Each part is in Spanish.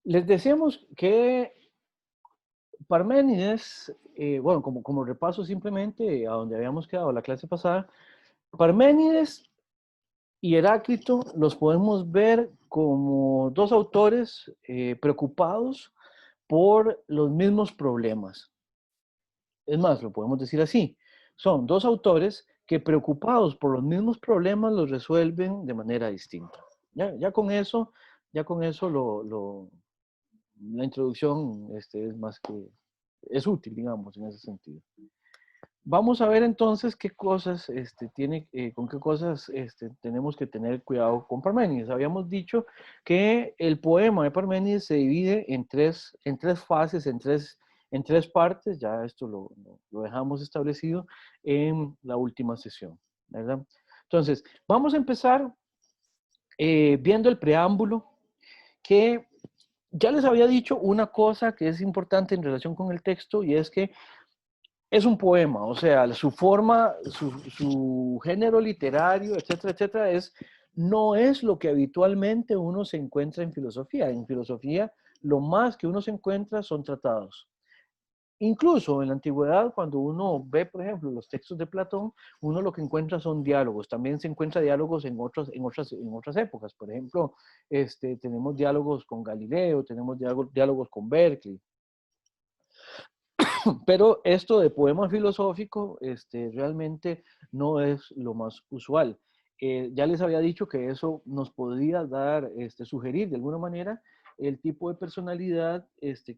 Les decíamos que Parménides, bueno, como repaso simplemente a donde habíamos quedado la clase pasada, Parménides y Heráclito los podemos ver como dos autores preocupados por los mismos problemas. Es más, lo podemos decir así. Son dos autores que preocupados por los mismos problemas los resuelven de manera distinta. Ya con eso, ya con eso la introducción es más que, es útil, digamos, en ese sentido. Vamos a ver entonces qué cosas con qué cosas tenemos que tener cuidado con Parménides. Habíamos dicho que el poema de Parménides se divide en tres fases, en tres partes. Ya esto lo dejamos establecido en la última sesión, ¿verdad? Entonces, vamos a empezar viendo el preámbulo, que ya les había dicho una cosa que es importante en relación con el texto, y es que es un poema, o sea, su forma, su género literario, etcétera, etcétera, no es lo que habitualmente uno se encuentra en filosofía. En filosofía, lo más que uno se encuentra son tratados. Incluso en la antigüedad, cuando uno ve, por ejemplo, los textos de Platón, uno lo que encuentra son diálogos. También se encuentra diálogos en otras épocas. Por ejemplo, tenemos diálogos con Galileo, tenemos diálogos con Berkeley. Pero esto de poema filosófico realmente no es lo más usual. Ya les había dicho que eso nos podría dar, sugerir de alguna manera el tipo de personalidad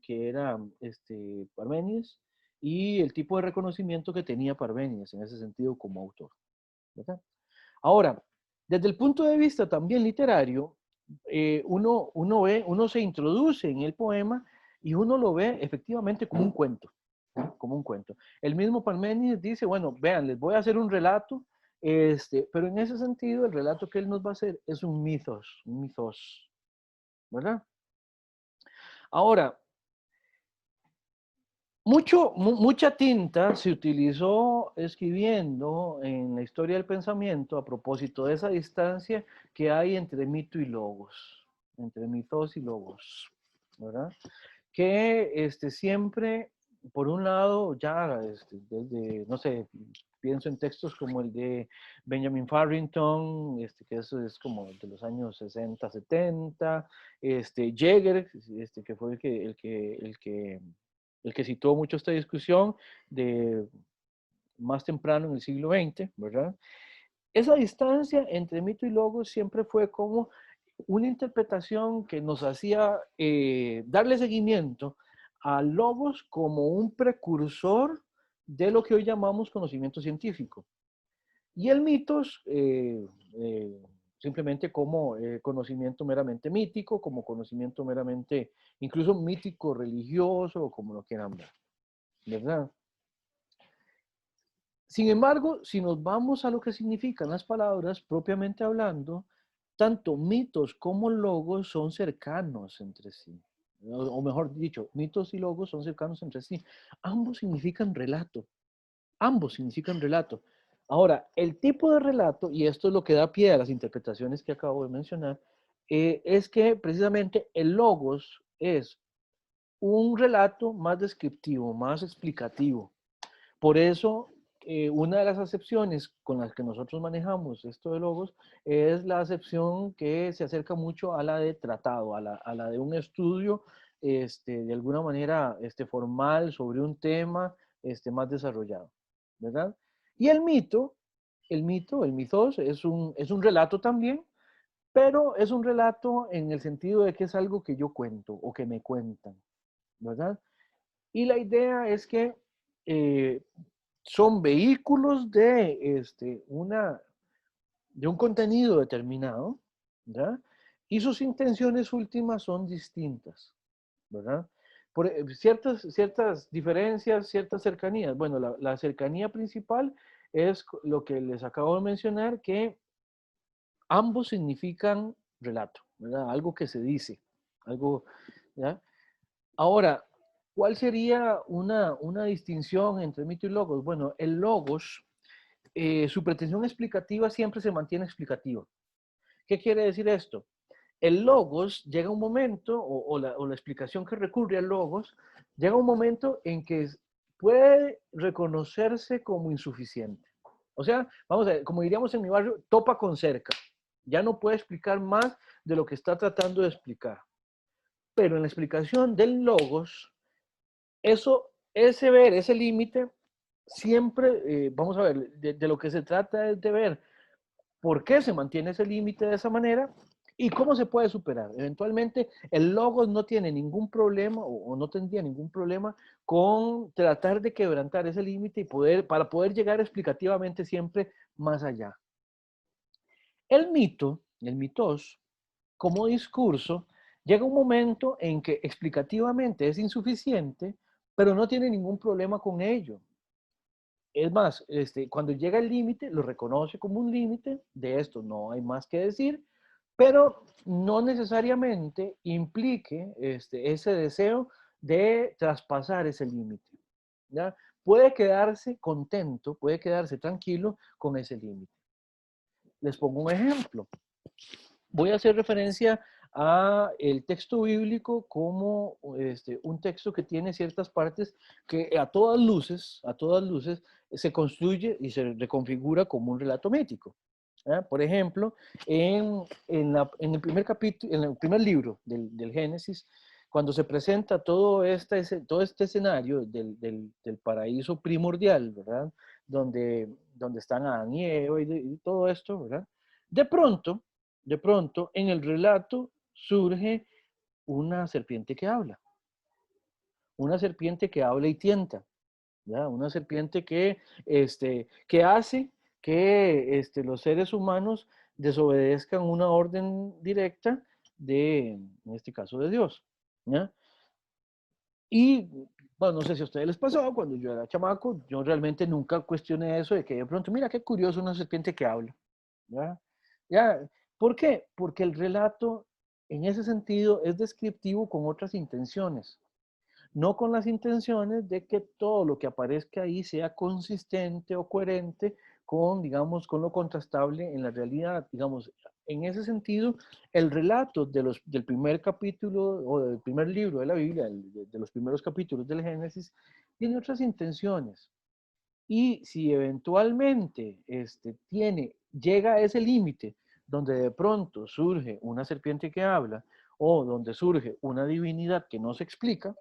que era Parménides y el tipo de reconocimiento que tenía Parménides en ese sentido como autor, ¿verdad? Ahora, desde el punto de vista también literario, uno se introduce en el poema y uno lo ve efectivamente como un cuento, ¿no? Como un cuento. El mismo Parménides dice, bueno, vean, les voy a hacer un relato, pero en ese sentido el relato que él nos va a hacer es un mitos, ¿verdad? Ahora, mucha tinta se utilizó escribiendo en la historia del pensamiento a propósito de esa distancia que hay entre mito y logos, entre mitos y logos, ¿verdad? Que siempre, por un lado, ya desde, no sé, pienso en textos como el de Benjamin Farrington, que eso es como de los años 60, 70, Jäger, que fue el que situó mucho esta discusión de más temprano en el siglo XX, ¿verdad? Esa distancia entre mito y logos siempre fue como una interpretación que nos hacía darle seguimiento a logos como un precursor de lo que hoy llamamos conocimiento científico. Y el mitos simplemente como conocimiento meramente mítico, como conocimiento meramente, incluso mítico religioso, o como lo quieran ver, ¿verdad? Sin embargo, si nos vamos a lo que significan las palabras, propiamente hablando, tanto mitos como logos son cercanos entre sí. O mejor dicho, mitos y logos son cercanos entre sí. Ambos significan relato. Ambos significan relato. Ahora, el tipo de relato, y esto es lo que da pie a las interpretaciones que acabo de mencionar, es que precisamente el logos es un relato más descriptivo, más explicativo. Por eso, una de las acepciones con las que nosotros manejamos esto de logos es la acepción que se acerca mucho a la de tratado, a la de un estudio de alguna manera formal sobre un tema más desarrollado, ¿verdad? Y el mitos, es un relato también, pero es un relato en el sentido de que es algo que yo cuento o que me cuentan, ¿verdad? Y la idea es que eh, son vehículos de un contenido determinado, ¿verdad? Y sus intenciones últimas son distintas, ¿verdad? Por ciertas diferencias, ciertas cercanías. Bueno, la cercanía principal es lo que les acabo de mencionar, que ambos significan relato, ¿verdad? Algo que se dice, algo, ¿ya? Ahora, ¿cuál sería una distinción entre mito y logos? Bueno, el logos, su pretensión explicativa siempre se mantiene explicativa. ¿Qué quiere decir esto? el logos llega un momento, o la explicación que recurre al logos, llega un momento en que puede reconocerse como insuficiente. O sea, vamos a ver, como diríamos en mi barrio, topa con cerca. Ya no puede explicar más de lo que está tratando de explicar. Pero en la explicación del logos, ese ver, ese límite, siempre, vamos a ver, de lo que se trata es de ver por qué se mantiene ese límite de esa manera y cómo se puede superar. Eventualmente, el logos no tiene ningún problema o no tendría ningún problema con tratar de quebrantar ese límite y para poder llegar explicativamente siempre más allá. El mitos, como discurso, llega un momento en que explicativamente es insuficiente, pero no tiene ningún problema con ello. Es más, cuando llega el límite, lo reconoce como un límite, de esto no hay más que decir, pero no necesariamente implique ese deseo de traspasar ese límite. ¿Ya? Puede quedarse contento, puede quedarse tranquilo con ese límite. Les pongo un ejemplo. Voy a hacer referencia a el texto bíblico como un texto que tiene ciertas partes que a todas luces se construye y se reconfigura como un relato mítico. Por ejemplo, en el primer capítulo, en el primer libro del Génesis, cuando se presenta todo este escenario del paraíso primordial, ¿verdad? Donde están Adán y Eva y todo esto, ¿verdad? De pronto, de pronto, en el relato surge una serpiente que habla. Una serpiente que habla y tienta. ¿Ya? Una serpiente que hace que los seres humanos desobedezcan una orden directa en este caso, de Dios. ¿Ya? Y, bueno, no sé si a ustedes les pasó, cuando yo era chamaco, yo realmente nunca cuestioné eso de que de pronto, mira qué curioso una serpiente que habla. ¿Ya? ¿Ya? ¿Por qué? Porque el relato, en ese sentido, es descriptivo con otras intenciones. No con las intenciones de que todo lo que aparezca ahí sea consistente o coherente con, digamos, con lo contrastable en la realidad. Digamos, en ese sentido, el relato del primer capítulo o del primer libro de la Biblia, de los primeros capítulos del Génesis, tiene otras intenciones. Y si eventualmente llega a ese límite donde de pronto surge una serpiente que habla o donde surge una divinidad que no se explica,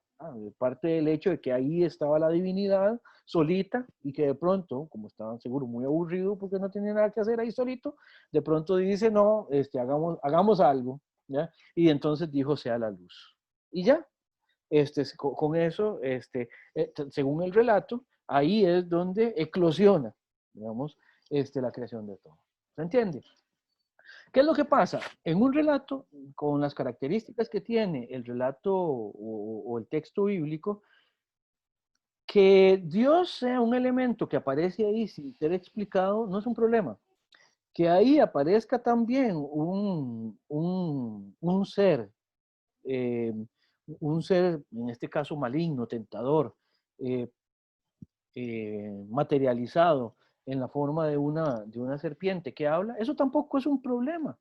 parte del hecho de que ahí estaba la divinidad solita y que de pronto, como estaban seguro muy aburrido porque no tenía nada que hacer ahí solito, de pronto dice, no, hagamos algo, ¿ya? Y entonces dijo, sea la luz. Y ya, con eso, según el relato, ahí es donde eclosiona, digamos, la creación de todo. ¿Se entiende? ¿Qué es lo que pasa? En un relato, con las características que tiene el relato o el texto bíblico, que Dios sea un elemento que aparece ahí sin ser explicado no es un problema. Que ahí aparezca también eh, un ser, en este caso maligno, tentador, eh, materializado en la forma de una serpiente que habla, eso tampoco es un problema.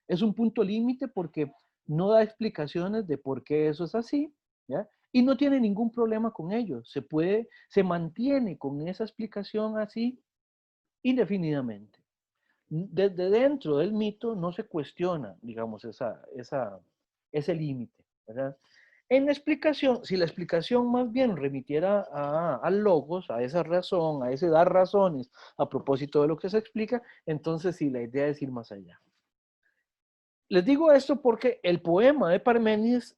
Es un punto límite porque no da explicaciones de por qué eso es así, ¿ya? Y no tiene ningún problema con ello. Se mantiene con esa explicación así indefinidamente. Desde dentro del mito no se cuestiona, digamos, ese límite, ¿verdad? En la explicación, si la explicación más bien remitiera al logos, a esa razón, a ese dar razones a propósito de lo que se explica, entonces sí, la idea es ir más allá. Les digo esto porque el poema de Parménides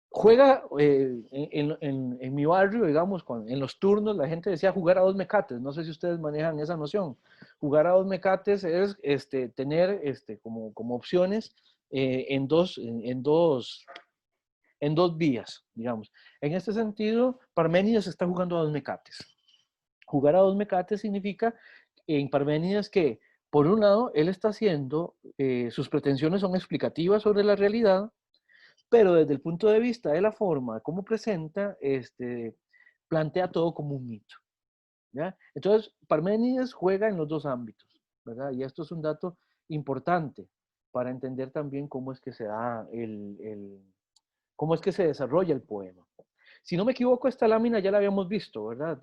juega en mi barrio, digamos, en los turnos la gente decía jugar a dos mecates. No sé si ustedes manejan esa noción. Jugar a dos mecates es tener como opciones en dos vías, digamos. En este sentido, Parménides está jugando a dos mecates. Jugar a dos mecates significa en Parménides que, por un lado, él está haciendo, sus pretensiones son explicativas sobre la realidad, pero desde el punto de vista de la forma, cómo presenta, plantea todo como un mito. ¿Ya? Entonces, Parménides juega en los dos ámbitos, ¿verdad? Y esto es un dato importante. para entender también cómo es que se da cómo es que se desarrolla el poema. Si no me equivoco, esta lámina ya la habíamos visto, ¿verdad?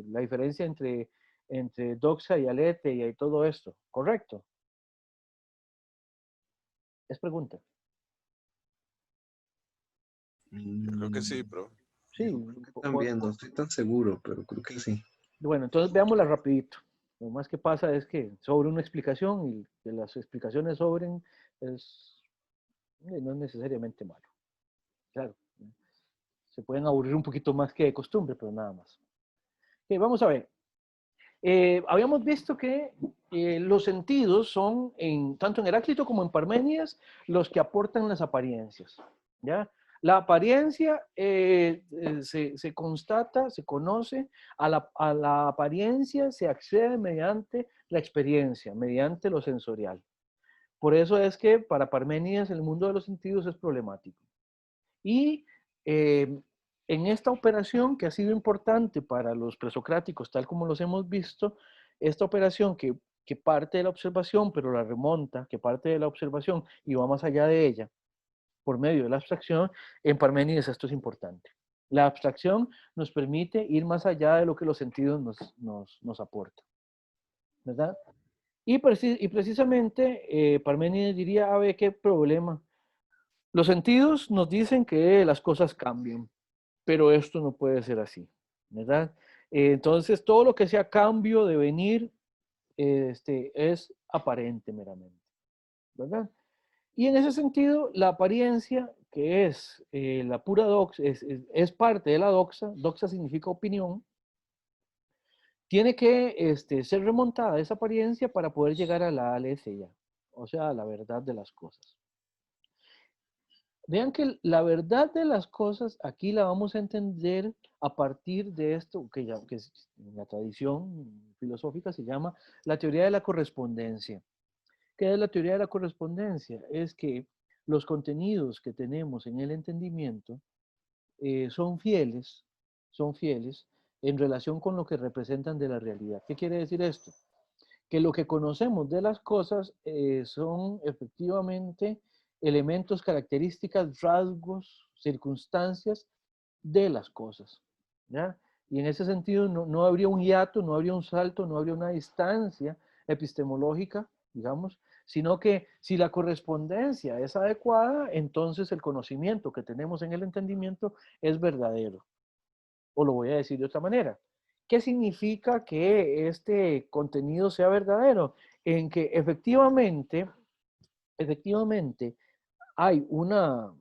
La diferencia entre doxa y aletheia y todo esto, ¿correcto? Es pregunta. Creo que sí, pero... Sí. Creo que también, no estoy tan seguro, pero creo que sí. Bueno, entonces veámosla rapidito. Lo más que pasa es que sobre una explicación y que las explicaciones sobren no es necesariamente malo. Claro, se pueden aburrir un poquito más que de costumbre, pero nada más. Okay, vamos a ver. Habíamos visto que los sentidos son, tanto en Heráclito como en Parménides, los que aportan las apariencias. ¿Ya? La apariencia se constata, se conoce, a la apariencia se accede mediante la experiencia, mediante lo sensorial. Por eso es que para Parménides el mundo de los sentidos es problemático. Y en esta operación que ha sido importante para los presocráticos, tal como los hemos visto, esta operación que parte de la observación, pero la remonta, que parte de la observación y va más allá de ella, por medio de la abstracción, en Parménides esto es importante. La abstracción nos permite ir más allá de lo que los sentidos nos aportan, ¿verdad? Y precisamente Parménides diría, a ver, ¿qué problema? Los sentidos nos dicen que las cosas cambian, pero esto no puede ser así, ¿verdad? Entonces, todo lo que sea cambio, devenir, es aparente meramente, ¿verdad? Y en ese sentido, la apariencia, que es la pura doxa, es parte de la doxa, doxa significa opinión, tiene que ser remontada esa apariencia para poder llegar a la aletheia, o sea, a la verdad de las cosas. Vean que la verdad de las cosas aquí la vamos a entender a partir de esto, que en la tradición filosófica se llama la teoría de la correspondencia. ¿Qué es la teoría de la correspondencia? Es que los contenidos que tenemos en el entendimiento son fieles en relación con lo que representan de la realidad. ¿Qué quiere decir esto? Que lo que conocemos de las cosas son efectivamente elementos, características, rasgos, circunstancias de las cosas, ¿ya? Y en ese sentido no habría un hiato, no habría un salto, no habría una distancia epistemológica, digamos, sino que si la correspondencia es adecuada, entonces el conocimiento que tenemos en el entendimiento es verdadero. O lo voy a decir de otra manera. ¿Qué significa que este contenido sea verdadero? En que efectivamente hay una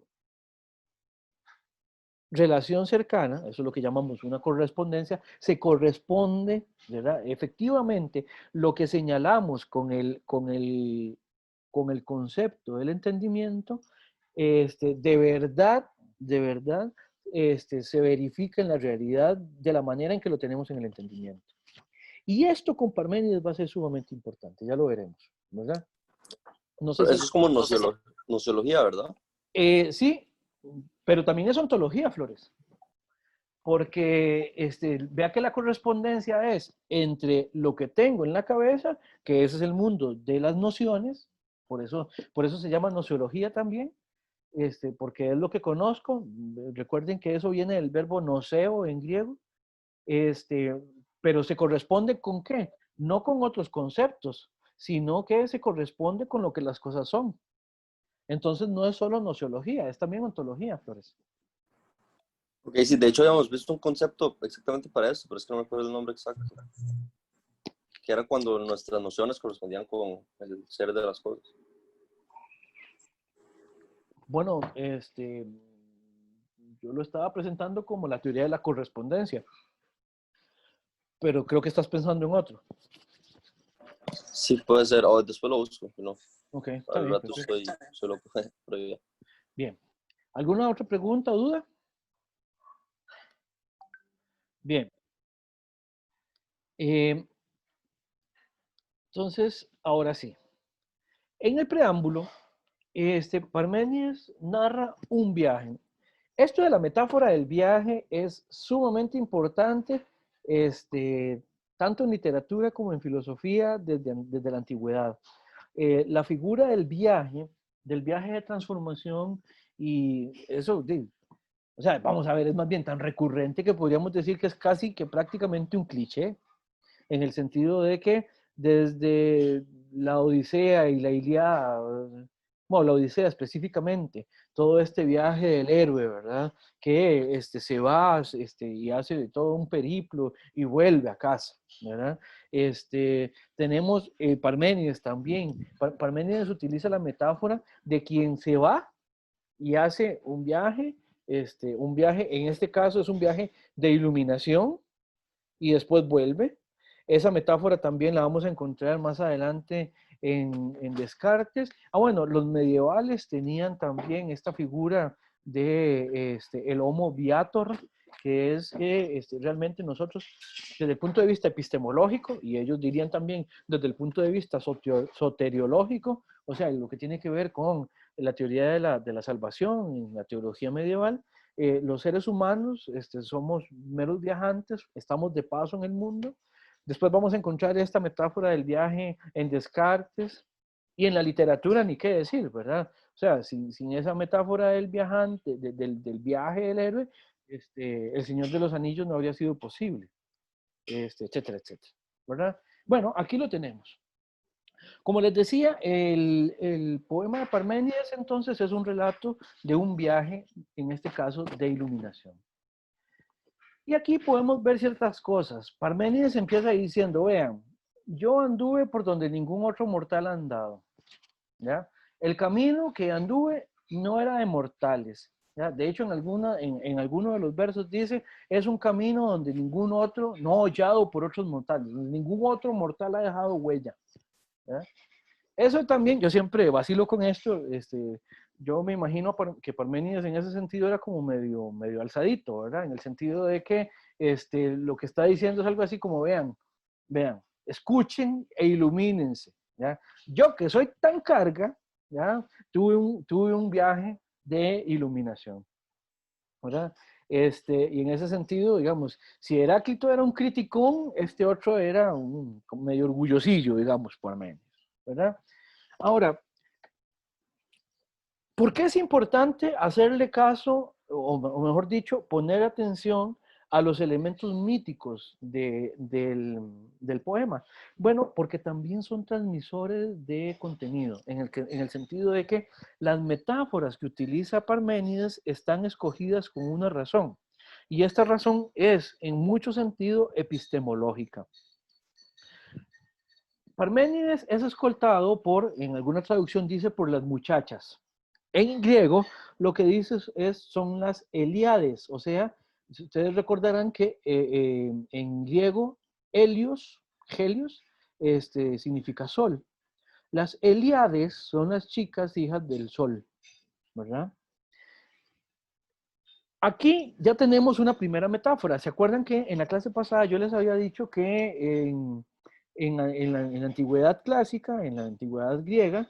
relación cercana, eso es lo que llamamos una correspondencia, se corresponde, ¿verdad? Efectivamente, lo que señalamos con el concepto del entendimiento, de verdad, se verifica en la realidad de la manera en que lo tenemos en el entendimiento. Y esto con Parménides va a ser sumamente importante, ya lo veremos, ¿verdad? No sé Pero si... eso es como nociología, ¿verdad? Sí, pero también es ontología, Flores. Porque vea que la correspondencia es entre lo que tengo en la cabeza, que ese es el mundo de las nociones, por eso se llama nociología también, porque es lo que conozco. Recuerden que eso viene del verbo noseo en griego, pero se corresponde con qué? No con otros conceptos, sino que se corresponde con lo que las cosas son. Entonces no es solo nociología, es también ontología, Flores. Ok, sí, de hecho habíamos visto un concepto exactamente para eso, pero es que no me acuerdo el nombre exacto. Que era cuando nuestras nociones correspondían con el ser de las cosas. Bueno, yo lo estaba presentando como la teoría de la correspondencia, pero creo que estás pensando en otro. Sí, puede ser, o después lo busco, no. Ok, está Al bien. rato soy loco, pero ya. Bien. ¿Alguna otra pregunta o duda? Bien. Entonces, ahora sí. En el preámbulo, Parménides narra un viaje. Esto de la metáfora del viaje es sumamente importante, tanto en literatura como en filosofía desde la antigüedad. la figura del viaje de transformación, y eso, o sea, vamos a ver, es más bien tan recurrente que podríamos decir que es casi que prácticamente un cliché, en el sentido de que desde la Odisea y la Ilíada, bueno, la Odisea específicamente, todo este viaje del héroe, ¿verdad? Que se va y hace todo un periplo y vuelve a casa, ¿verdad? Tenemos Parménides también. Parménides utiliza la metáfora de quien se va y hace un viaje, en este caso es un viaje de iluminación y después vuelve. Esa metáfora también la vamos a encontrar más adelante en Descartes. Bueno, los medievales tenían también esta figura de el Homo Viator, que es que realmente nosotros, desde el punto de vista epistemológico, y ellos dirían también desde el punto de vista soteriológico, o sea, lo que tiene que ver con la teoría de la salvación en la teología medieval, los seres humanos somos meros viajantes, estamos de paso en el mundo. Después vamos a encontrar esta metáfora del viaje en Descartes, y en la literatura ni qué decir, ¿verdad? O sea, sin esa metáfora del viajante, del viaje del héroe, el Señor de los Anillos no habría sido posible, etcétera, etcétera, ¿verdad? Bueno, aquí lo tenemos. Como les decía, el poema de Parménides entonces es un relato de un viaje, en este caso de iluminación. Y aquí podemos ver ciertas cosas. Parménides empieza diciendo, vean, yo anduve por donde ningún otro mortal ha andado, ¿ya? El camino que anduve no era de mortales, ¿ya? De hecho, en alguno de los versos dice, es un camino donde ningún otro, no hollado por otros mortales, donde ningún otro mortal ha dejado huella, ¿ya? Eso también, yo siempre vacilo con esto, yo me imagino que Parménides en ese sentido era como medio alzadito, ¿verdad? En el sentido de que lo que está diciendo es algo así como, vean, escuchen e ilumínense, ¿ya? Yo que soy tan carga, ¿ya? Tuve un viaje de iluminación, ¿verdad? Y en ese sentido, digamos, si Heráclito era un criticón, este otro era un medio orgullosillo, digamos, Parménides, ¿verdad? Ahora, ¿por qué es importante hacerle caso, o mejor dicho, poner atención a los elementos míticos del poema? Bueno, porque también son transmisores de contenido, en el sentido de que las metáforas que utiliza Parménides están escogidas con una razón, y esta razón es, en mucho sentido, epistemológica. Parménides es escoltado por, en alguna traducción dice, por las muchachas. En griego, lo que dice son las Eliades, o sea, ustedes recordarán que en griego, helios significa sol. Las Eliades son las chicas hijas del sol, ¿verdad? Aquí ya tenemos una primera metáfora. ¿Se acuerdan que en la clase pasada yo les había dicho que en la antigüedad clásica, en la antigüedad griega,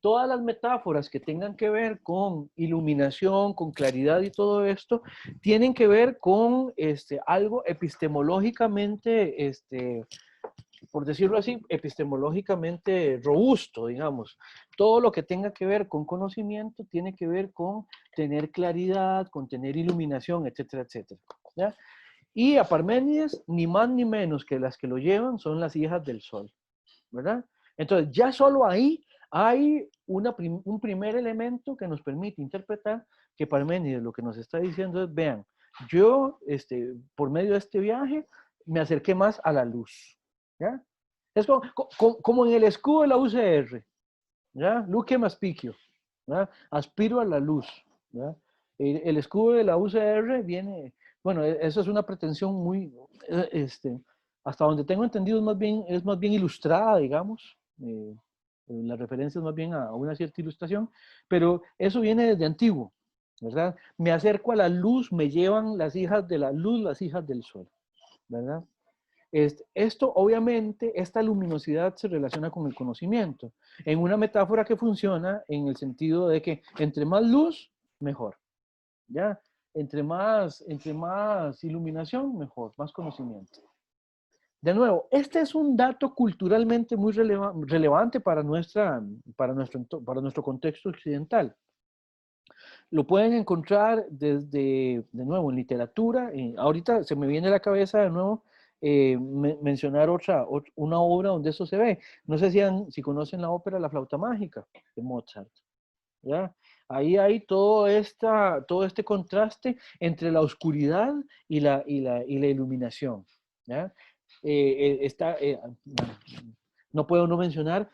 todas las metáforas que tengan que ver con iluminación, con claridad y todo esto, tienen que ver con algo epistemológicamente, por decirlo así, epistemológicamente robusto, digamos. Todo lo que tenga que ver con conocimiento tiene que ver con tener claridad, con tener iluminación, etcétera, etcétera, ¿ya? Y a Parménides, ni más ni menos que las que lo llevan son las hijas del sol, ¿verdad? Entonces, ya solo ahí hay un primer elemento que nos permite interpretar que Parménides lo que nos está diciendo es, vean, yo, por medio de este viaje, me acerqué más a la luz, ¿ya? Es como en el escudo de la UCR, ¿ya? Luce aspicchio, ¿ya? Aspiro a la luz, ¿ya? El escudo de la UCR viene, bueno, eso es una pretensión muy, hasta donde tengo entendido es más bien ilustrada, digamos, la referencia es más bien a una cierta ilustración, pero eso viene desde antiguo, ¿verdad? Me acerco a la luz, me llevan las hijas de la luz, las hijas del sol, ¿verdad? Esto, obviamente, esta luminosidad se relaciona con el conocimiento, en una metáfora que funciona en el sentido de que entre más luz, mejor, ¿ya? Entre más iluminación, mejor, más conocimiento. De nuevo, este es un dato culturalmente muy relevante para nuestro contexto occidental. Lo pueden encontrar de nuevo, en literatura. Ahorita se me viene a la cabeza de nuevo mencionar una obra donde eso se ve. No sé si conocen la ópera La flauta mágica de Mozart. ¿Ya? Ahí hay todo este contraste entre la oscuridad y la iluminación. ¿Ya? No puedo no mencionar,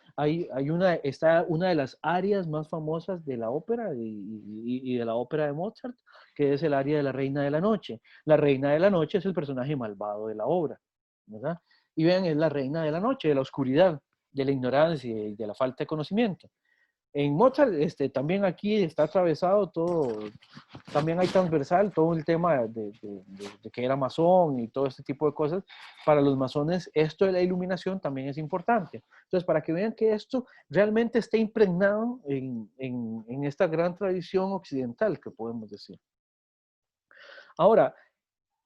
está una de las áreas más famosas de la ópera y de la ópera de Mozart, que es el área de la Reina de la Noche. La Reina de la Noche es el personaje malvado de la obra, ¿verdad? Y vean, es la Reina de la Noche, de la oscuridad, de la ignorancia y de la falta de conocimiento. En Mozart, también aquí está atravesado todo, también hay transversal todo el tema de que era masón y todo este tipo de cosas. Para los masones, esto de la iluminación también es importante. Entonces, para que vean que esto realmente está impregnado en esta gran tradición occidental, que podemos decir. Ahora,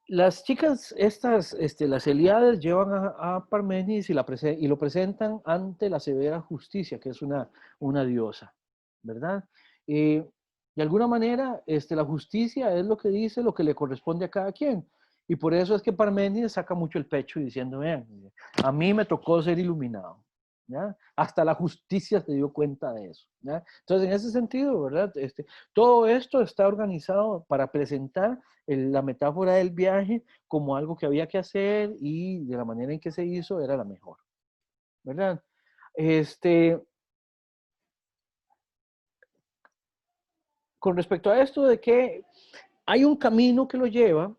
las chicas, las Heliades, llevan a Parménides y lo presentan ante la severa justicia, que es una diosa, ¿verdad? De alguna manera, la justicia es lo que dice, lo que le corresponde a cada quien. Y por eso es que Parménides saca mucho el pecho diciendo, vean, a mí me tocó ser iluminado. ¿Ya? Hasta la justicia se dio cuenta de eso. ¿Ya? Entonces, en ese sentido, ¿verdad? Todo esto está organizado para presentar la metáfora del viaje como algo que había que hacer y de la manera en que se hizo era la mejor, ¿verdad? Con respecto a esto de que hay un camino que lo lleva,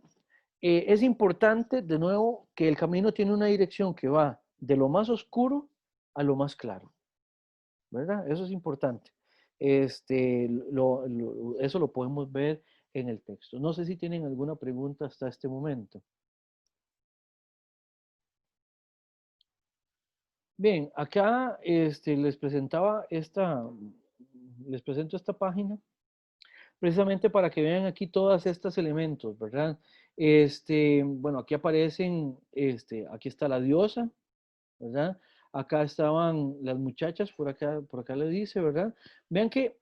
es importante, de nuevo, que el camino tiene una dirección que va de lo más oscuro a lo más claro, ¿verdad? Eso es importante. Eso lo podemos ver en el texto. No sé si tienen alguna pregunta hasta este momento. Bien, acá les presento esta página precisamente para que vean aquí todos estos elementos, ¿verdad? Bueno, aquí aparecen, aquí está la diosa, ¿verdad? Acá estaban las muchachas, por acá le dice, ¿verdad? Vean que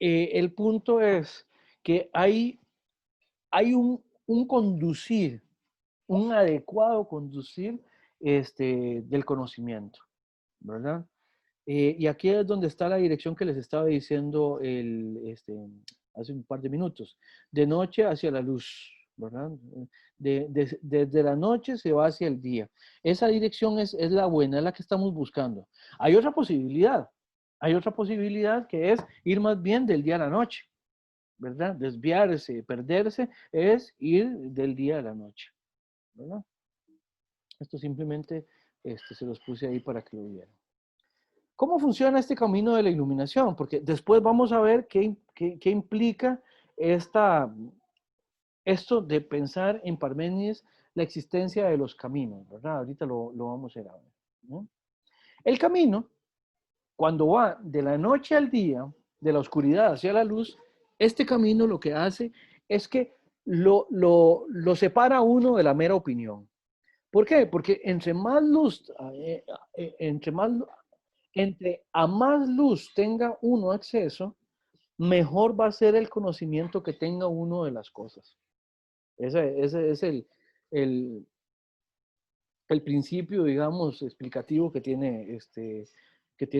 el punto es que hay un conducir, un adecuado conducir del conocimiento, ¿verdad? Y aquí es donde está la dirección que les estaba diciendo hace un par de minutos. De noche hacia la luz, ¿verdad? Desde la noche se va hacia el día. Esa dirección es la buena, es la que estamos buscando. Hay otra posibilidad. Hay otra posibilidad que es ir más bien del día a la noche, ¿verdad? Desviarse, perderse, es ir del día a la noche, ¿verdad? Esto simplemente se los puse ahí para que lo vieran. ¿Cómo funciona este camino de la iluminación? Porque después vamos a ver qué implica esto de pensar en Parménides la existencia de los caminos, ¿verdad? Ahorita lo vamos a ir a ver, ¿no? El camino, cuando va de la noche al día, de la oscuridad hacia la luz, este camino lo que hace es que lo separa uno de la mera opinión. ¿Por qué? Porque entre más luz, entre a más luz tenga uno acceso, mejor va a ser el conocimiento que tenga uno de las cosas. Ese es el principio, digamos, explicativo que tiene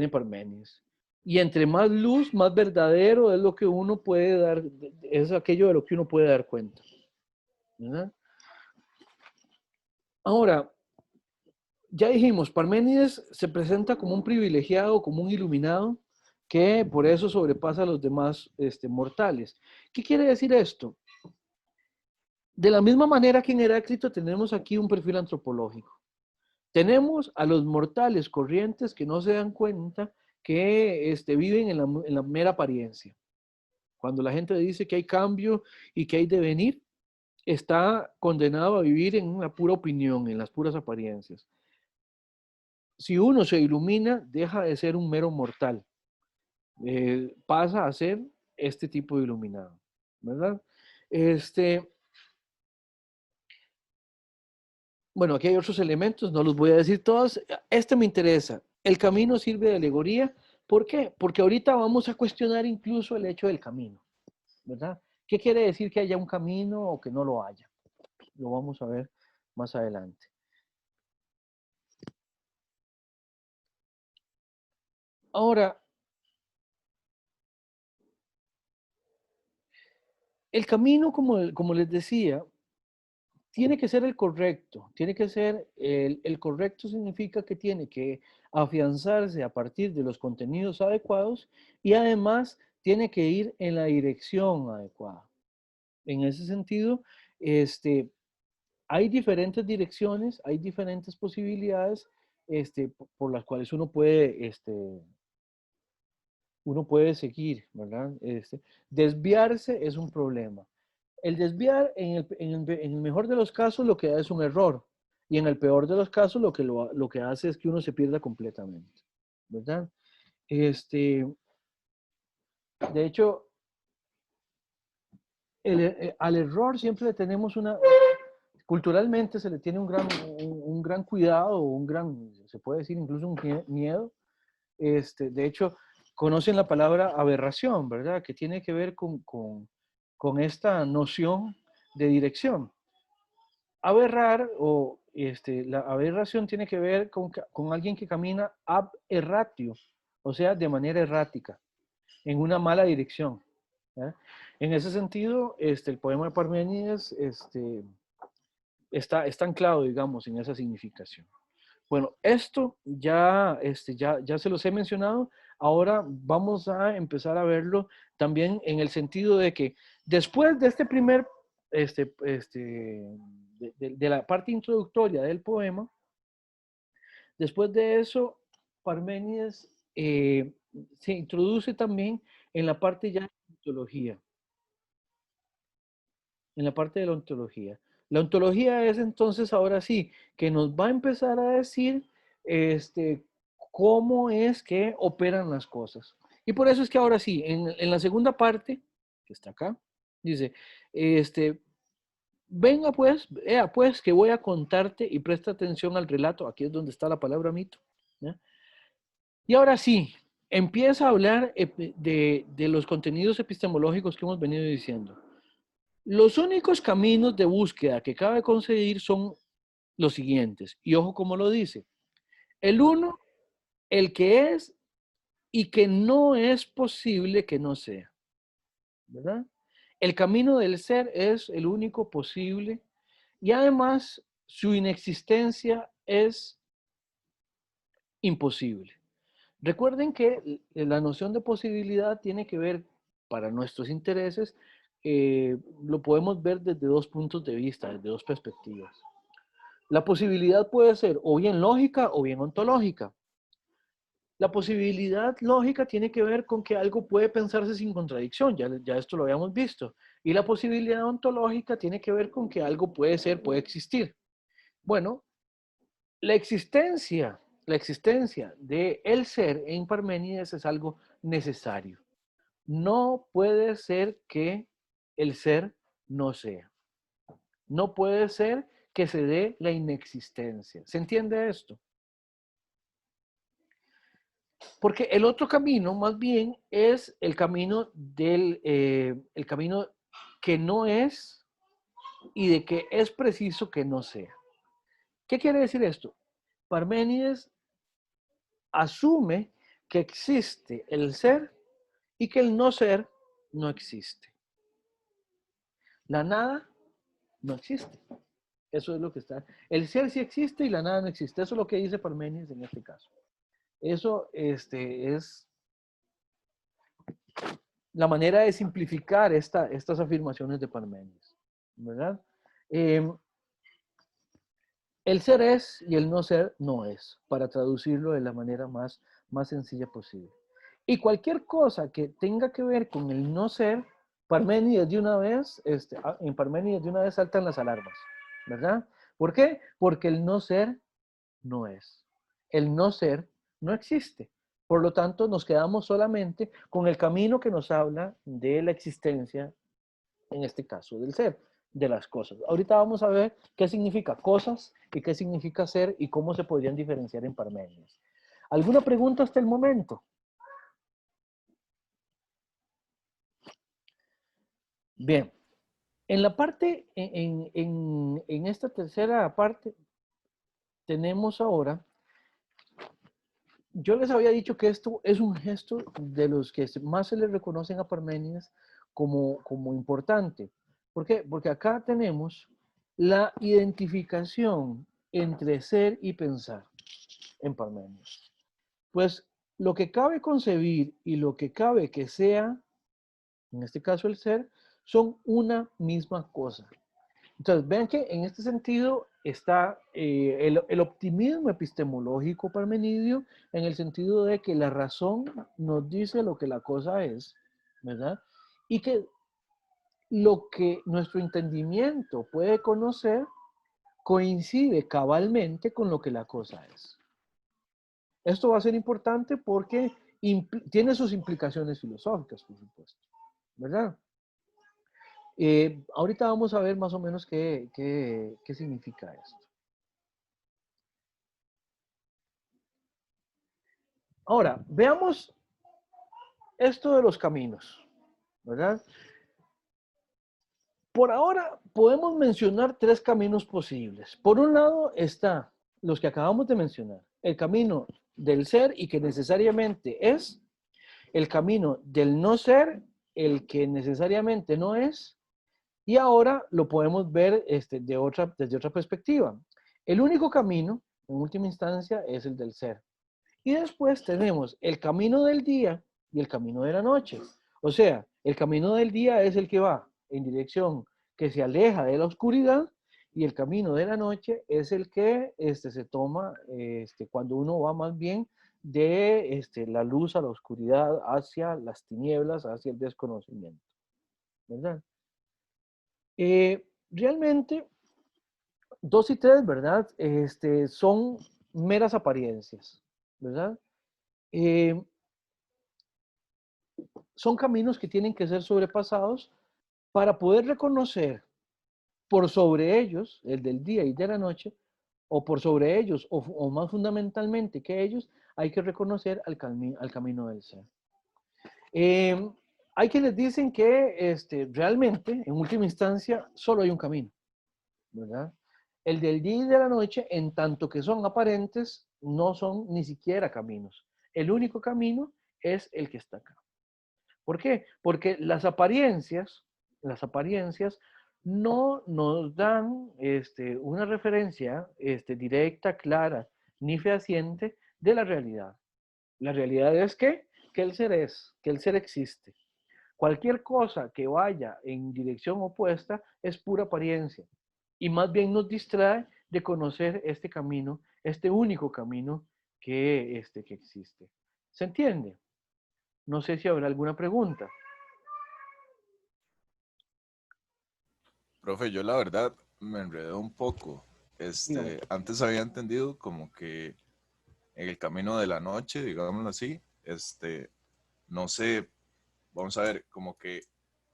Parménides. Y entre más luz, más verdadero es lo que uno puede dar, es aquello de lo que uno puede dar cuenta, ¿verdad? Ahora, ya dijimos, Parménides se presenta como un privilegiado, como un iluminado, que por eso sobrepasa a los demás mortales. ¿Qué quiere decir esto? De la misma manera que en Heráclito tenemos aquí un perfil antropológico. Tenemos a los mortales corrientes que no se dan cuenta que viven en la mera apariencia. Cuando la gente dice que hay cambio y que hay devenir, está condenado a vivir en una pura opinión, en las puras apariencias. Si uno se ilumina, deja de ser un mero mortal. Pasa a ser este tipo de iluminado, ¿verdad? Bueno, aquí hay otros elementos, no los voy a decir todos. Este me interesa. El camino sirve de alegoría. ¿Por qué? Porque ahorita vamos a cuestionar incluso el hecho del camino, ¿verdad? ¿Qué quiere decir que haya un camino o que no lo haya? Lo vamos a ver más adelante. Ahora, el camino, como les decía, tiene que ser el correcto. Tiene que ser el correcto significa que tiene que afianzarse a partir de los contenidos adecuados y además tiene que ir en la dirección adecuada. En ese sentido, hay diferentes direcciones, hay diferentes posibilidades por las cuales uno puede seguir, ¿verdad? Desviarse es un problema. El desviar, en el mejor de los casos, lo que da es un error. Y en el peor de los casos, lo que hace es que uno se pierda completamente, ¿verdad? De hecho, al error siempre le tenemos culturalmente se le tiene un gran cuidado, se puede decir incluso un miedo. De hecho, conocen la palabra aberración, ¿verdad? Que tiene que ver con esta noción de dirección. Aberrar la aberración tiene que ver con alguien que camina ab erratio, o sea, de manera errática, en una mala dirección. ¿Eh? En ese sentido, el poema de Parménides está anclado, digamos, en esa significación. Bueno, esto ya se los he mencionado. Ahora vamos a empezar a verlo también en el sentido de que después de este primer, de la parte introductoria del poema, después de eso, Parménides se introduce también en la parte ya de la ontología. En la parte de la ontología. La ontología es entonces ahora sí que nos va a empezar a decir cómo es que operan las cosas. Y por eso es que ahora sí, en la segunda parte, que está acá, dice, venga pues, pues que voy a contarte y presta atención al relato. Aquí es donde está la palabra mito. ¿Ya? Y ahora sí, empieza a hablar de los contenidos epistemológicos que hemos venido diciendo. Los únicos caminos de búsqueda que cabe conseguir son los siguientes. Y ojo cómo lo dice. El uno, el que es y que no es posible que no sea. ¿Verdad? El camino del ser es el único posible y además su inexistencia es imposible. Recuerden que la noción de posibilidad tiene que ver, para nuestros intereses, lo podemos ver desde dos puntos de vista, desde dos perspectivas. La posibilidad puede ser o bien lógica o bien ontológica. La posibilidad lógica tiene que ver con que algo puede pensarse sin contradicción, ya esto lo habíamos visto. Y la posibilidad ontológica tiene que ver con que algo puede ser, puede existir. Bueno, la existencia de el ser en Parménides es algo necesario. No puede ser que el ser no sea. No puede ser que se dé la inexistencia. ¿Se entiende esto? Porque el otro camino, más bien, es el camino el camino que no es y de que es preciso que no sea. ¿Qué quiere decir esto? Parménides asume que existe el ser y que el no ser no existe. La nada no existe. Eso es lo que está. El ser sí existe y la nada no existe. Eso es lo que dice Parménides en este caso. Eso es la manera de simplificar estas afirmaciones de Parménides, ¿verdad? El ser es y el no ser no es, para traducirlo de la manera más sencilla posible. Y cualquier cosa que tenga que ver con el no ser, Parménides de una vez, en Parménides de una vez saltan las alarmas, ¿verdad? ¿Por qué? Porque el no ser no es. El no ser no existe. Por lo tanto, nos quedamos solamente con el camino que nos habla de la existencia, en este caso del ser. de las cosas. Ahorita vamos a ver qué significa cosas y qué significa ser y cómo se podrían diferenciar en Parménides. ¿Alguna pregunta hasta el momento? Bien. En la parte, en esta tercera parte, tenemos ahora, yo les había dicho que esto es un gesto de los que más se le reconocen a Parménides como importante. ¿Por qué? Porque acá tenemos la identificación entre ser y pensar en Parménides. Pues lo que cabe concebir y lo que cabe que sea, en este caso el ser, son una misma cosa. Entonces, vean que en este sentido está el optimismo epistemológico parmenidio en el sentido de que la razón nos dice lo que la cosa es, ¿verdad? Y que lo que nuestro entendimiento puede conocer coincide cabalmente con lo que la cosa es. Esto va a ser importante porque tiene sus implicaciones filosóficas, por supuesto, ¿verdad? Ahorita vamos a ver más o menos qué significa esto. Ahora, veamos esto de los caminos, ¿verdad? Por ahora podemos mencionar tres caminos posibles. Por un lado está los que acabamos de mencionar, el camino del ser y que necesariamente es, el camino del no ser, el que necesariamente no es, y ahora lo podemos ver desde otra perspectiva. El único camino, en última instancia, es el del ser. Y después tenemos el camino del día y el camino de la noche. O sea, el camino del día es el que va en dirección que se aleja de la oscuridad y el camino de la noche es el que se toma cuando uno va más bien de la luz a la oscuridad, hacia las tinieblas, hacia el desconocimiento. ¿Verdad? Realmente, 2 y 3, ¿verdad? Son meras apariencias, ¿verdad? Son caminos que tienen que ser sobrepasados para poder reconocer por sobre ellos, el del día y de la noche, o por sobre ellos, o más fundamentalmente que ellos, hay que reconocer al camino del ser. Hay quienes dicen que realmente, en última instancia, solo hay un camino, ¿verdad? El del día y de la noche, en tanto que son aparentes, no son ni siquiera caminos. El único camino es el que está acá. ¿Por qué? Porque las apariencias no nos dan una referencia directa, clara, ni fehaciente de la realidad. La realidad es que el ser es, que el ser existe. Cualquier cosa que vaya en dirección opuesta es pura apariencia y más bien nos distrae de conocer este camino, este único camino que existe. ¿Se entiende? No sé si habrá alguna pregunta. Profe, yo la verdad me enredé un poco. Dígame. Antes había entendido como que en el camino de la noche, digámoslo así, no sé, vamos a ver, como que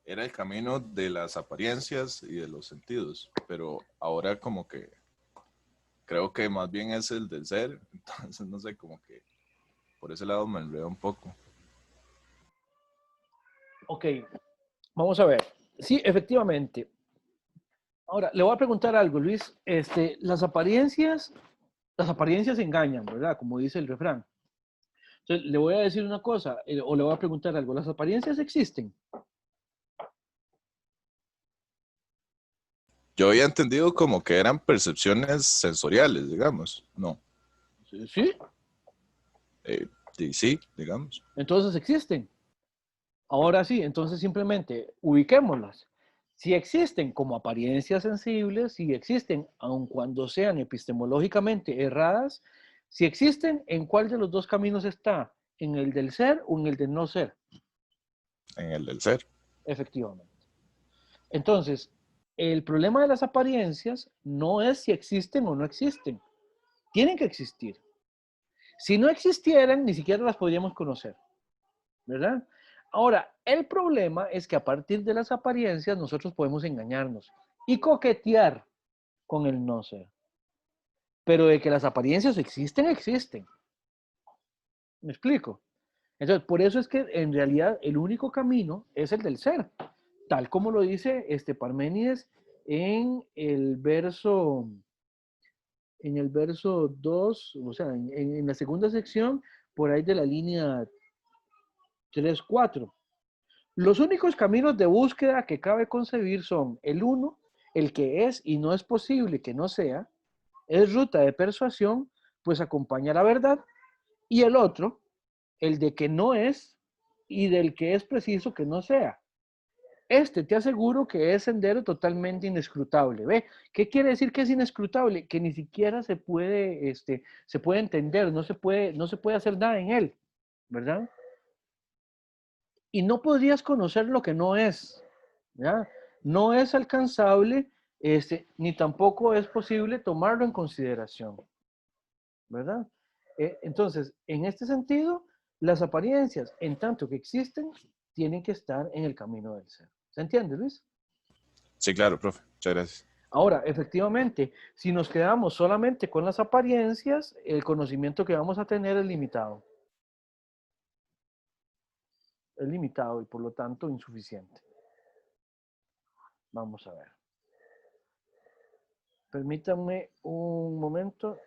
era el camino de las apariencias y de los sentidos, pero ahora como que creo que más bien es el del ser, entonces no sé, como que por ese lado me enredo un poco. Ok, vamos a ver. Sí, efectivamente. Ahora, le voy a preguntar algo, Luis. Las apariencias engañan, ¿verdad? Como dice el refrán. Entonces, le voy a decir una cosa, o le voy a preguntar algo. ¿Las apariencias existen? Yo había entendido como que eran percepciones sensoriales, digamos, no. Sí. Sí, digamos. Entonces existen. Ahora sí, entonces simplemente ubiquémoslas. Si existen como apariencias sensibles, si existen, aun cuando sean epistemológicamente erradas, si existen, ¿en cuál de los dos caminos está? ¿En el del ser o en el del no ser? En el del ser. Efectivamente. Entonces, el problema de las apariencias no es si existen o no existen. Tienen que existir. Si no existieran, ni siquiera las podríamos conocer, ¿verdad? Ahora, el problema es que a partir de las apariencias nosotros podemos engañarnos y coquetear con el no ser. Pero de que las apariencias existen, existen. ¿Me explico? Entonces, por eso es que en realidad el único camino es el del ser, tal como lo dice Parménides en el verso 2, o sea, en la segunda sección, por ahí de la línea 3, 4. Los únicos caminos de búsqueda que cabe concebir son el uno, el que es y no es posible que no sea, es ruta de persuasión, pues acompaña la verdad, y el otro, el de que no es y del que es preciso que no sea. Te aseguro que es sendero totalmente inescrutable. ¿Ve? ¿Qué quiere decir que es inescrutable? Que ni siquiera se puede entender, no se puede hacer nada en él, ¿verdad? Y no podrías conocer lo que no es, ¿ya? No es alcanzable, ni tampoco es posible tomarlo en consideración, ¿verdad? Entonces, en este sentido, las apariencias, en tanto que existen, tienen que estar en el camino del ser. ¿Se entiende, Luis? Sí, claro, profe. Muchas gracias. Ahora, efectivamente, si nos quedamos solamente con las apariencias, el conocimiento que vamos a tener es limitado. Es limitado y por lo tanto insuficiente. Vamos a ver. Permítanme un momento.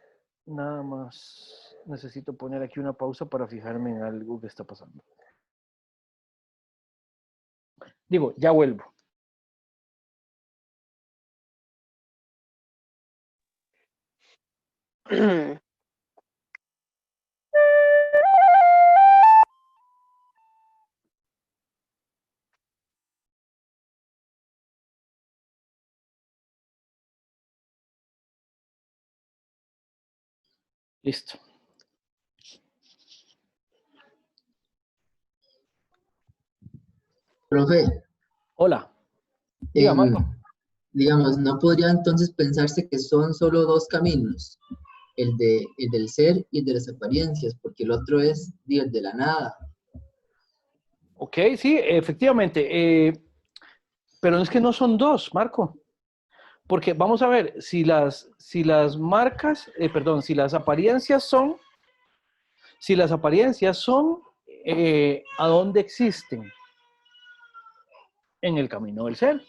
Nada más necesito poner aquí una pausa para fijarme en algo que está pasando. Digo, ya vuelvo. Listo. Profe, Hola. Diga, Marco. digamos, ¿no podría entonces pensarse que son solo dos caminos? El del ser y el de las apariencias, porque el otro es el de la nada. Ok, sí, efectivamente. Pero es que no son dos, Marco. Porque vamos a ver, si las apariencias son, ¿a dónde existen? En el camino del ser.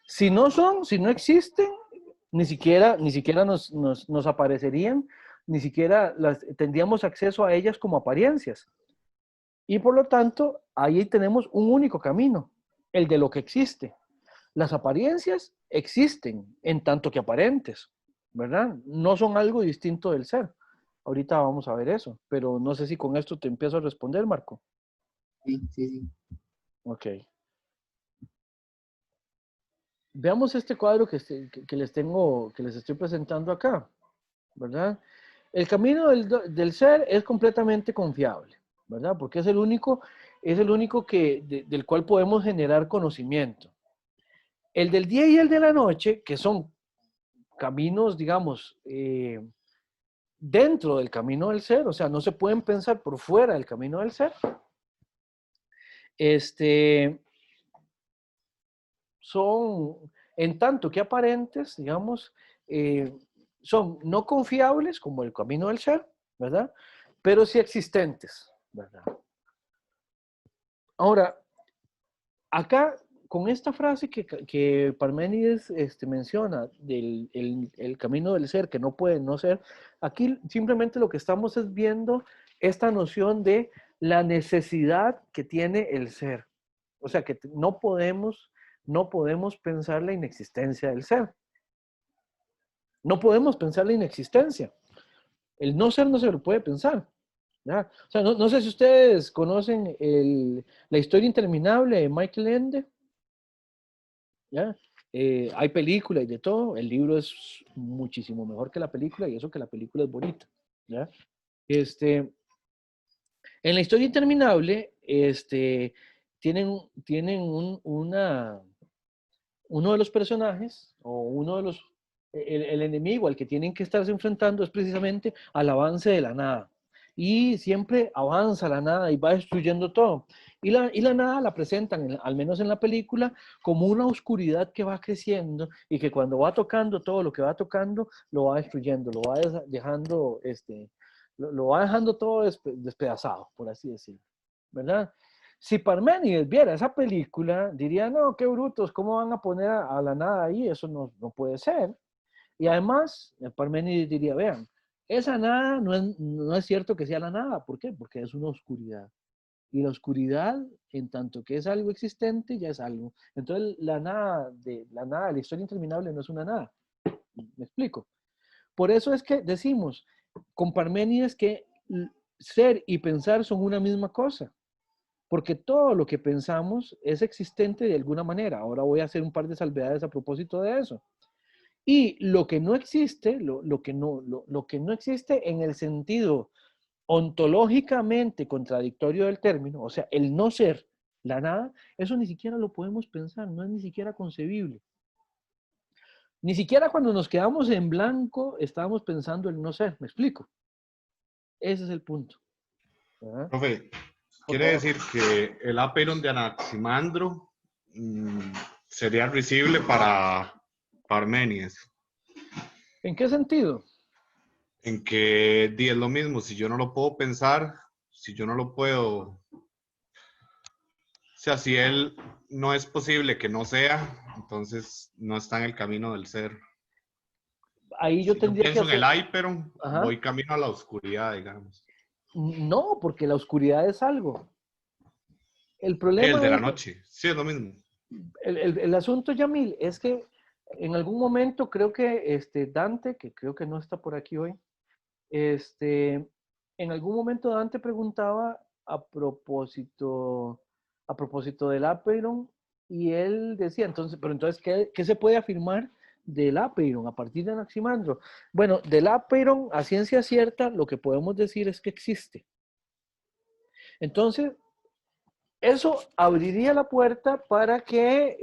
Si no existen, ni siquiera nos aparecerían, ni siquiera tendríamos acceso a ellas como apariencias. Y por lo tanto, ahí tenemos un único camino, el de lo que existe. Las apariencias existen en tanto que aparentes, ¿verdad? No son algo distinto del ser. Ahorita vamos a ver eso, pero no sé si con esto te empiezo a responder, Marco. Sí, sí, sí. Ok. Veamos este cuadro que les estoy presentando acá, ¿verdad? El camino del ser es completamente confiable, ¿verdad? Porque es el único del cual podemos generar conocimiento. El del día y el de la noche, que son caminos, digamos, dentro del camino del ser, o sea, no se pueden pensar por fuera del camino del ser, son, en tanto que aparentes, digamos, son no confiables como el camino del ser, ¿verdad? Pero sí existentes, ¿verdad? Ahora, acá, con esta frase que Parménides menciona del el camino del ser, que no puede no ser, aquí simplemente lo que estamos es viendo esta noción de la necesidad que tiene el ser. O sea, que no podemos pensar la inexistencia del ser. No podemos pensar la inexistencia. El no ser no se lo puede pensar. ¿Ya? O sea, no sé si ustedes conocen la historia interminable de Michael Ende. ¿Ya? Hay película y de todo. El libro es muchísimo mejor que la película y eso que la película es bonita. ¿Ya? En la historia interminable, tienen uno de los personajes o el enemigo al que tienen que estarse enfrentando es precisamente al avance de la nada. y siempre avanza la nada y va destruyendo todo. Y la nada la presentan, al menos en la película, como una oscuridad que va creciendo y que cuando va tocando todo lo que va tocando, lo va destruyendo, lo va dejando, lo va dejando todo despedazado, por así decirlo, ¿verdad? Si Parménides viera esa película, diría, no, qué brutos, ¿cómo van a poner a la nada ahí? Eso no puede ser. Y además, Parménides diría, vean, esa nada no es cierto que sea la nada. ¿Por qué? Porque es una oscuridad. Y la oscuridad, en tanto que es algo existente, ya es algo. Entonces, la historia interminable no es una nada. ¿Me explico? Por eso es que decimos con Parménides que ser y pensar son una misma cosa. Porque todo lo que pensamos es existente de alguna manera. Ahora voy a hacer un par de salvedades a propósito de eso. Y lo que no existe, lo que no existe en el sentido ontológicamente contradictorio del término, o sea, el no ser, la nada, eso ni siquiera lo podemos pensar, no es ni siquiera concebible. Ni siquiera cuando nos quedamos en blanco estábamos pensando el no ser, ¿me explico? Ese es el punto. ¿Verdad? Profe, quiere decir que el Aperon de Anaximandro sería risible para Parménides. ¿En qué sentido? En que es lo mismo, si yo no lo puedo pensar, si yo no lo puedo, o sea, si él no es posible que no sea, entonces no está en el camino del ser. Ahí yo Si yo tendría que pienso en hacer... el Hyperon, Ajá. voy camino a la oscuridad, digamos. No, porque la oscuridad es algo. El El problema de la es... noche, sí, es lo mismo. El asunto, Yamil, es que en algún momento creo que Dante, que creo que no está por aquí hoy, en algún momento Dante preguntaba a propósito del Apeiron, y él decía, entonces, pero entonces, ¿qué se puede afirmar del Apeiron a partir de Anaximandro? Bueno, del Apeiron, a ciencia cierta, lo que podemos decir es que existe. Entonces, eso abriría la puerta para que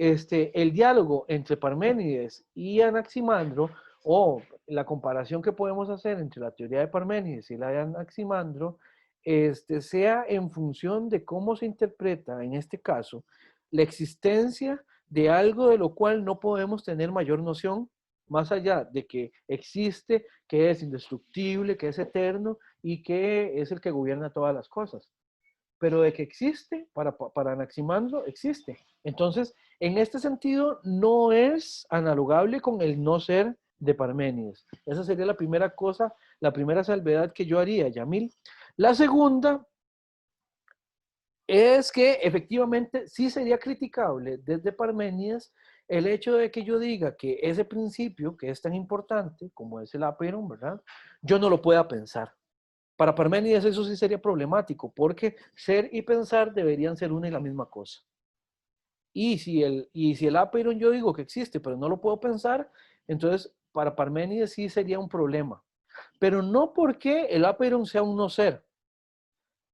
el diálogo entre Parménides y Anaximandro, o la comparación que podemos hacer entre la teoría de Parménides y la de Anaximandro, sea en función de cómo se interpreta, en este caso, la existencia de algo de lo cual no podemos tener mayor noción, más allá de que existe, que es indestructible, que es eterno y que es el que gobierna todas las cosas. Pero de que existe, para Anaximandro existe. Entonces, en este sentido, no es analogable con el no ser de Parménides. Esa sería la primera cosa, la primera salvedad que yo haría, Yamil. La segunda es que efectivamente sí sería criticable desde Parménides el hecho de que yo diga que ese principio, que es tan importante como es el Aperon, ¿verdad? Yo no lo pueda pensar. Para Parménides eso sí sería problemático, porque ser y pensar deberían ser una y la misma cosa. Y si el Aperon yo digo que existe, pero no lo puedo pensar, entonces para Parménides sí sería un problema. Pero no porque el Aperon sea un no ser,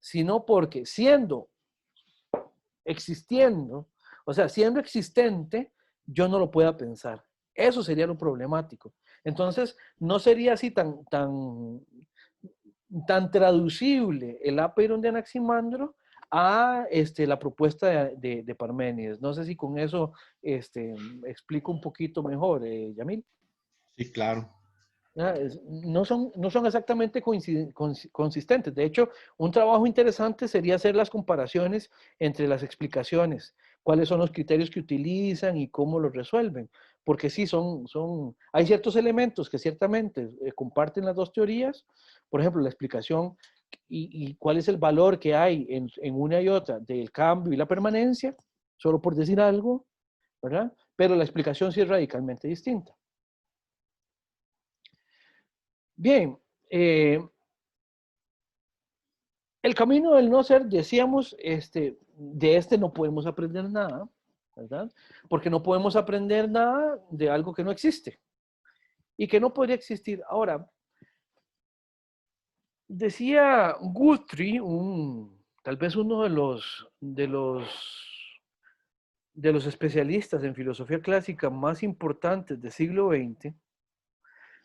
sino porque existiendo, o sea, siendo existente, yo no lo pueda pensar. Eso sería lo problemático. Entonces, no sería así tan traducible el Aperon de Anaximandro a la propuesta de Parménides. No sé si con eso explico un poquito mejor, Yamil. Sí, claro. No son exactamente consistentes. De hecho, un trabajo interesante sería hacer las comparaciones entre las explicaciones, cuáles son los criterios que utilizan y cómo los resuelven. Porque sí, hay ciertos elementos que ciertamente comparten las dos teorías. Por ejemplo, la explicación y cuál es el valor que hay en una y otra del cambio y la permanencia, solo por decir algo, ¿verdad? Pero la explicación sí es radicalmente distinta. Bien, el camino del no ser, decíamos, de no podemos aprender nada, ¿verdad? Porque no podemos aprender nada de algo que no existe y que no podría existir. Ahora, decía Guthrie, tal vez uno de los especialistas en filosofía clásica más importantes del siglo XX,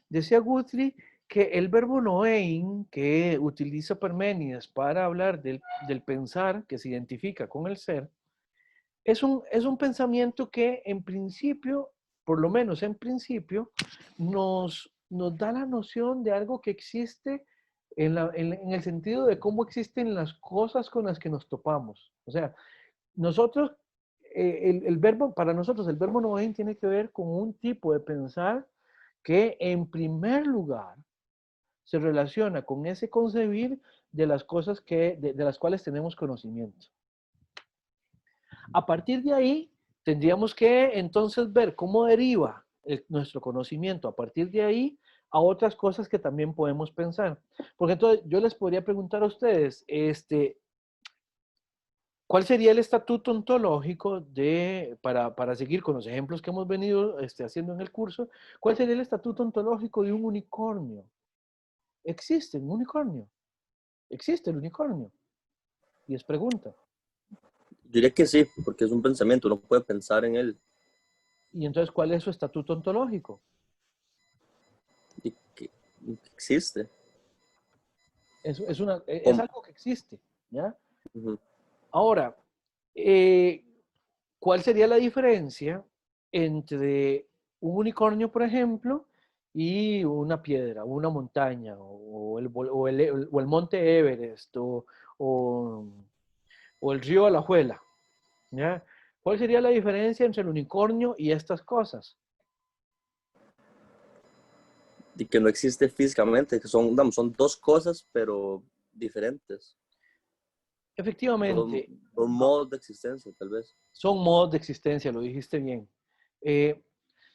decía Guthrie que el verbo noein, que utiliza Parménides para hablar del pensar, que se identifica con el ser, es un pensamiento que en principio, por lo menos en principio, nos da la noción de algo que existe en el sentido de cómo existen las cosas con las que nos topamos. O sea, nosotros, para nosotros el verbo noein tiene que ver con un tipo de pensar que en primer lugar se relaciona con ese concebir de las cosas de las cuales tenemos conocimiento. A partir de ahí, tendríamos que entonces ver cómo deriva nuestro conocimiento a partir de ahí a otras cosas que también podemos pensar. Porque entonces yo les podría preguntar a ustedes, ¿cuál sería el estatuto ontológico para seguir con los ejemplos que hemos venido haciendo en el curso? ¿Cuál sería el estatuto ontológico de un unicornio? ¿Existe un unicornio? ¿Existe el unicornio? Y es pregunta. Yo diría que sí, porque es un pensamiento, uno puede pensar en él. Y entonces, ¿cuál es su estatuto ontológico? Y que existe. Es algo que existe, ¿ya? Ujú. Ahora, ¿cuál sería la diferencia entre un unicornio, por ejemplo, y una piedra, una montaña, o el monte Everest, o el río Alajuela? ¿Ya? ¿Cuál sería la diferencia entre el unicornio y estas cosas? Y que no existe físicamente, que son dos cosas, pero diferentes. Efectivamente, Son modos de existencia, tal vez. son modos de existencia, lo dijiste bien.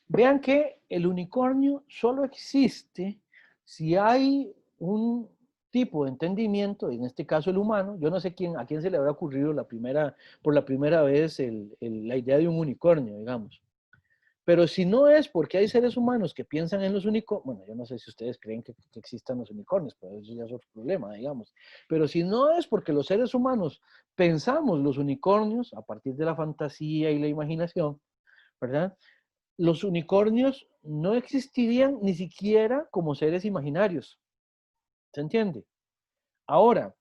Vean que el unicornio solo existe si hay un tipo de entendimiento, en este caso el humano. Yo no sé a quién se le habrá ocurrido por la primera vez la idea de un unicornio, digamos. Pero si no es porque hay seres humanos que piensan en los unicornios, bueno, yo no sé si ustedes creen que existan los unicornios, pero eso ya es otro problema, digamos. Pero si no es porque los seres humanos pensamos los unicornios a partir de la fantasía y la imaginación, ¿verdad? Los unicornios no existirían ni siquiera como seres imaginarios. ¿Se entiende? Ahora,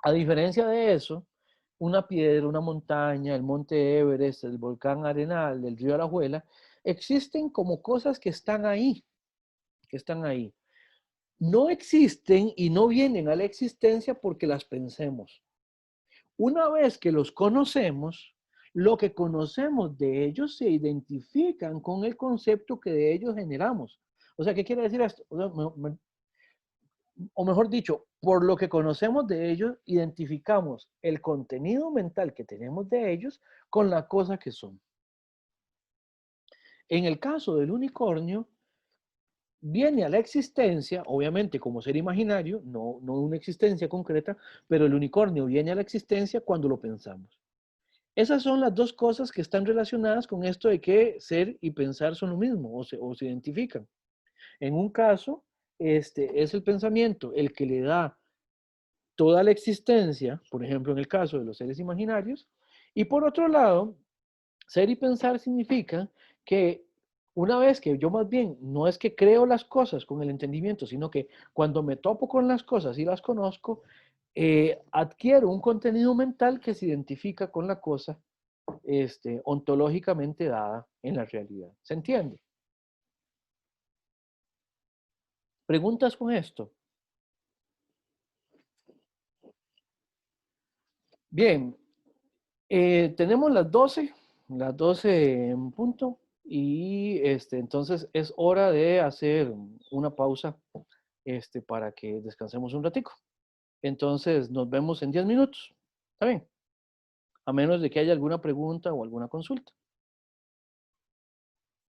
a diferencia de eso, una piedra, una montaña, el monte Everest, el volcán Arenal, el río Alajuela, existen como cosas que están ahí, que están ahí. No existen y no vienen a la existencia porque las pensemos. Una vez que los conocemos, lo que conocemos de ellos se identifican con el concepto que de ellos generamos. O sea, ¿qué quiere decir esto? O mejor dicho, por lo que conocemos de ellos, identificamos el contenido mental que tenemos de ellos con la cosa que son. En el caso del unicornio, viene a la existencia, obviamente como ser imaginario, no una existencia concreta, pero el unicornio viene a la existencia cuando lo pensamos. Esas son las dos cosas que están relacionadas con esto de que ser y pensar son lo mismo o se identifican. En un caso, es el pensamiento el que le da toda la existencia, por ejemplo, en el caso de los seres imaginarios, y por otro lado, ser y pensar significa que una vez que yo más bien no es que creo las cosas con el entendimiento, sino que cuando me topo con las cosas y las conozco, adquiero un contenido mental que se identifica con la cosa ontológicamente dada en la realidad. ¿Se entiende? ¿Preguntas con esto? Bien, tenemos las 12 en punto, y entonces es hora de hacer una pausa para que descansemos un ratico. Entonces nos vemos en 10 minutos. ¿Está bien? A menos de que haya alguna pregunta o alguna consulta.